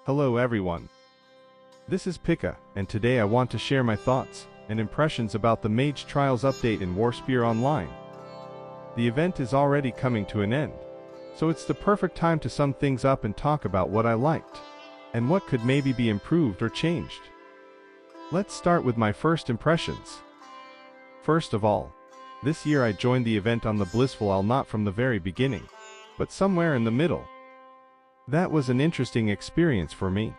Hello everyone. This is Pika, and today I want to share my thoughts and impressions about the Mage Trials update in Warspear Online. The event is already coming to an end, so it's the perfect time to sum things up and talk about what I liked, and what could maybe be improved or changed. Let's start with my first impressions. First of all, this year I joined the event on the Blissful Isle, not from the very beginning, but somewhere in the middle. That was an interesting experience for me,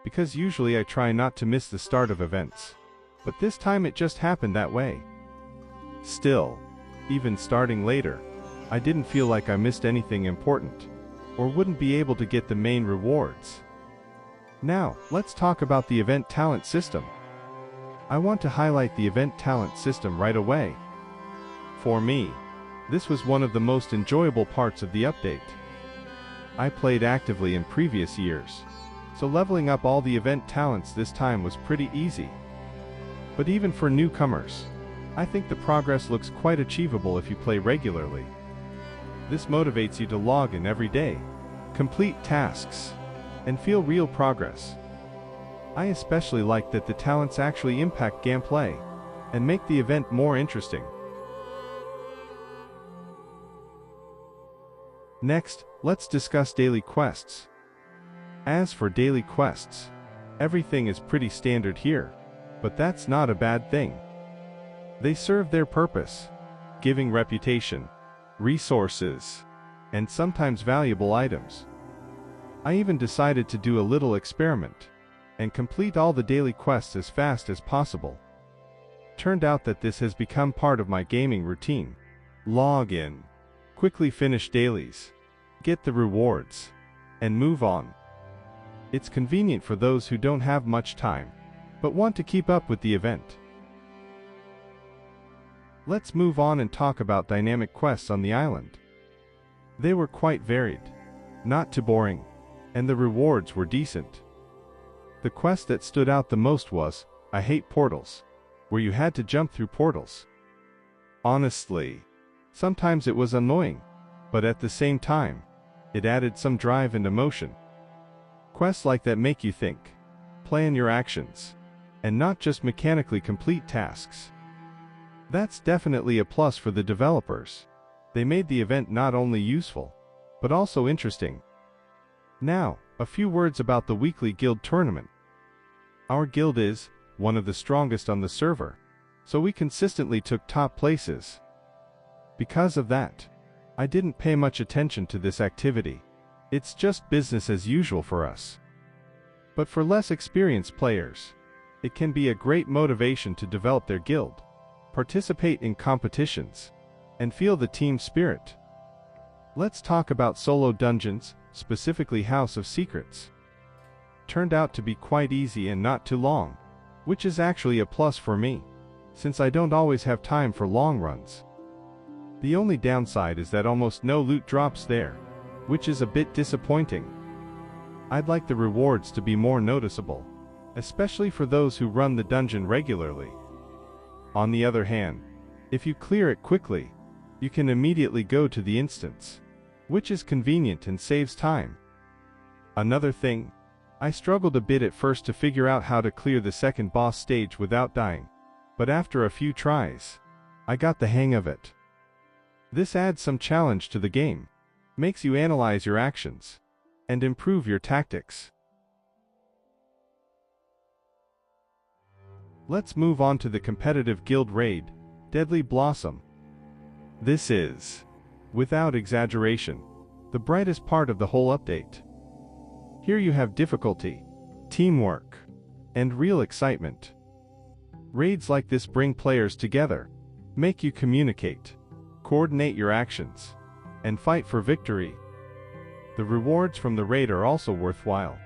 because usually I try not to miss the start of events, but this time it just happened that way. Still, even starting later, I didn't feel like I missed anything important, or wouldn't be able to get the main rewards. Now, let's talk about the event talent system. I want to highlight the event talent system right away. For me, this was one of the most enjoyable parts of the update. I played actively in previous years, so leveling up all the event talents this time was pretty easy. But even for newcomers, I think the progress looks quite achievable if you play regularly. This motivates you to log in every day, complete tasks, and feel real progress. I especially like that the talents actually impact gameplay and make the event more interesting. Next, let's discuss daily quests. As for daily quests, everything is pretty standard here, but that's not a bad thing. They serve their purpose, giving reputation, resources, and sometimes valuable items. I even decided to do a little experiment and complete all the daily quests as fast as possible. Turned out that this has become part of my gaming routine. Log in, quickly finish dailies, get the rewards, and move on. It's convenient for those who don't have much time, but want to keep up with the event. Let's move on and talk about dynamic quests on the island. They were quite varied, not too boring, and the rewards were decent. The quest that stood out the most was, I Hate Portals, where you had to jump through portals. Honestly, sometimes it was annoying, but at the same time, it added some drive and emotion. Quests like that make you think, plan your actions, and not just mechanically complete tasks. That's definitely a plus for the developers. They made the event not only useful, but also interesting. Now, a few words about the weekly guild tournament. Our guild is one of the strongest on the server, so we consistently took top places. Because of that, I didn't pay much attention to this activity. It's just business as usual for us. But for less experienced players, it can be a great motivation to develop their guild, participate in competitions, and feel the team spirit. Let's talk about solo dungeons, specifically House of Secrets. Turned out to be quite easy and not too long, which is actually a plus for me, since I don't always have time for long runs. The only downside is that almost no loot drops there, which is a bit disappointing. I'd like the rewards to be more noticeable, especially for those who run the dungeon regularly. On the other hand, if you clear it quickly, you can immediately go to the instance, which is convenient and saves time. Another thing, I struggled a bit at first to figure out how to clear the second boss stage without dying, but after a few tries, I got the hang of it. This adds some challenge to the game, makes you analyze your actions, and improve your tactics. Let's move on to the competitive guild raid, Deadly Blossom. This is, without exaggeration, the brightest part of the whole update. Here you have difficulty, teamwork, and real excitement. Raids like this bring players together, make you communicate, coordinate your actions, and fight for victory. The rewards from the raid are also worthwhile.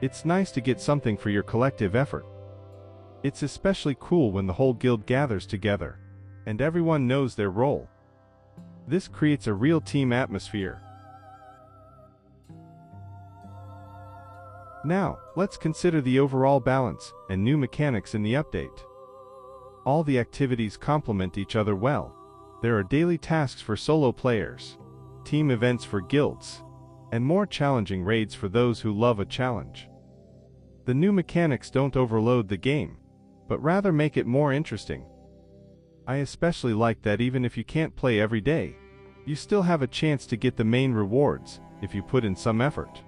It's nice to get something for your collective effort. It's especially cool when the whole guild gathers together, and everyone knows their role. This creates a real team atmosphere. Now, let's consider the overall balance and new mechanics in the update. All the activities complement each other well. There are daily tasks for solo players, team events for guilds, and more challenging raids for those who love a challenge. The new mechanics don't overload the game, but rather make it more interesting. I especially like that even if you can't play every day, you still have a chance to get the main rewards if you put in some effort.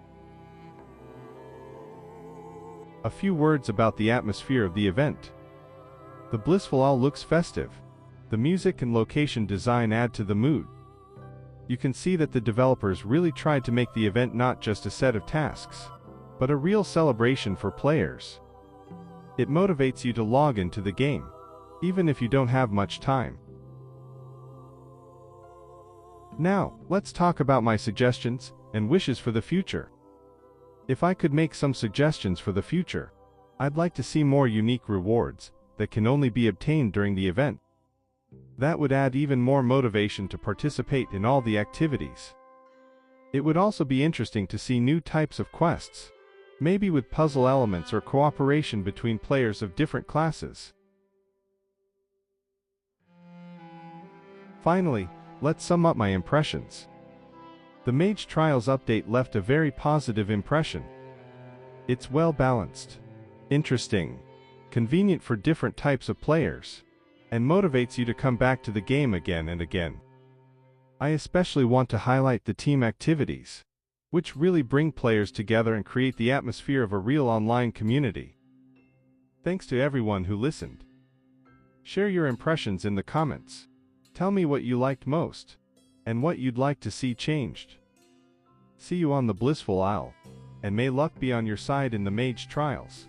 A few words about the atmosphere of the event. The Blissful Owl looks festive. The music and location design add to the mood. You can see that the developers really tried to make the event not just a set of tasks, but a real celebration for players. It motivates you to log into the game, even if you don't have much time. Now, let's talk about my suggestions and wishes for the future. If I could make some suggestions for the future, I'd like to see more unique rewards that can only be obtained during the event. That would add even more motivation to participate in all the activities. It would also be interesting to see new types of quests, maybe with puzzle elements or cooperation between players of different classes. Finally, let's sum up my impressions. The Mage Trials update left a very positive impression. It's well balanced, interesting, convenient for different types of players, and motivates you to come back to the game again and again. I especially want to highlight the team activities, which really bring players together and create the atmosphere of a real online community. Thanks to everyone who listened. Share your impressions in the comments. Tell me what you liked most, and what you'd like to see changed. See you on the Blissful Isle, and may luck be on your side in the Mage Trials.